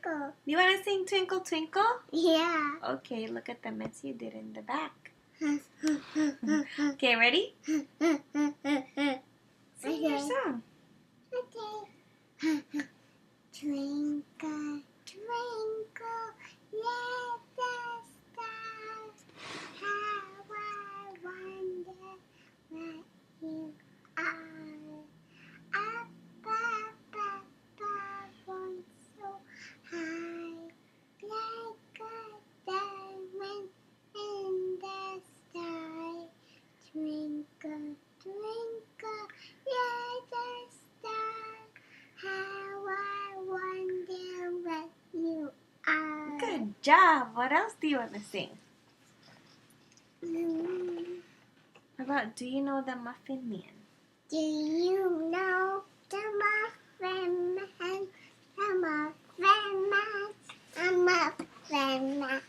twinkle. You want to sing Twinkle Twinkle? Yeah. Okay, look at the mess you did in the back. Okay, ready? Sing your song. Okay. Twinkle, twinkle, little star, how I wonder what you are. Up above, so high, like a diamond in the sky. Twinkle, twinkle, little star, how I wonder what you are. Good job. What else do you want to sing? How about Do You Know the Muffin Man? Do you know the Muffin Man? The Muffin Man, the Muffin Man.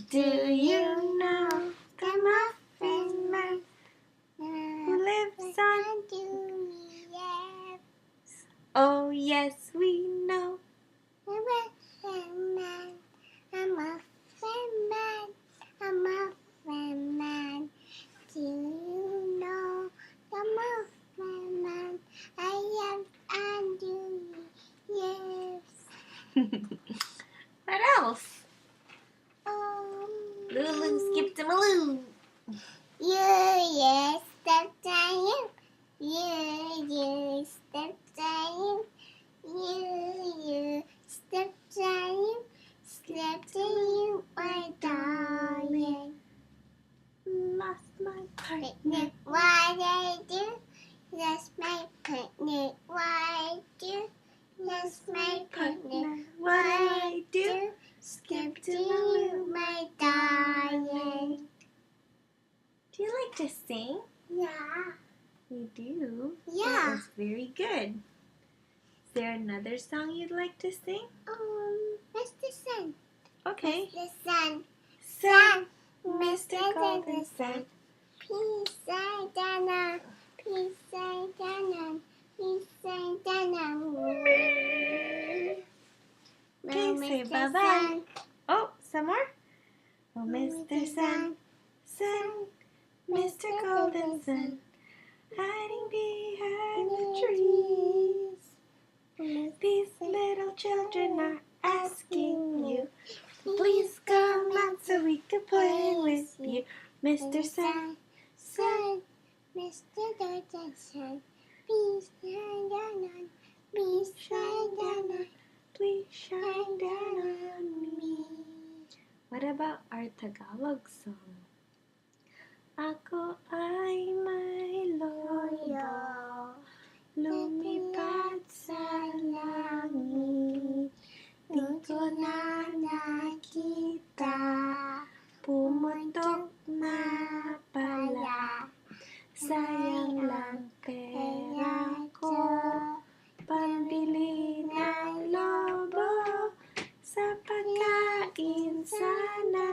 Do you know the Muffin Man who lives on? Oh, yes, we know. The Muffin Man, the Muffin Man, the Muffin Man. Do you know the Muffin Man? I am and do yes. What else? Lulu skipped a Maloo. You step down. You step down. You step down. Step down, my darling. Lost my partner. What I do? That's my partner. What I do? That's my partner. What I do? Skip to you, my darling. Do you like to sing? Yeah. You do? Yeah. That was very good. Is there another song you'd like to sing? Mr. Sun. Okay. Mr. Sun. Sun, Mr. Golden Sun. Peace and Dana. Peace and Dana. Peace and Dana. Okay, say bye-bye. Oh, some more? Oh, Mr. Sun, Sun, Mr. Golden Sun, hiding behind the trees. These little children are asking you, please come out so we can play with you. Mr. Sun, Sun, Mr. Golden Sun. Peace and Dana. Peace and Dana. please shine down on me. What about our Tagalog song? Ako ay may lobo, lumipad sa langit. Di ko na nakita, pumutok na pala. Sayang lang pera ko, pambili ng lobo. Sa pagkain sana,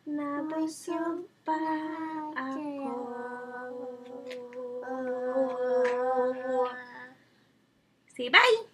nabusog pa ako. Say bye!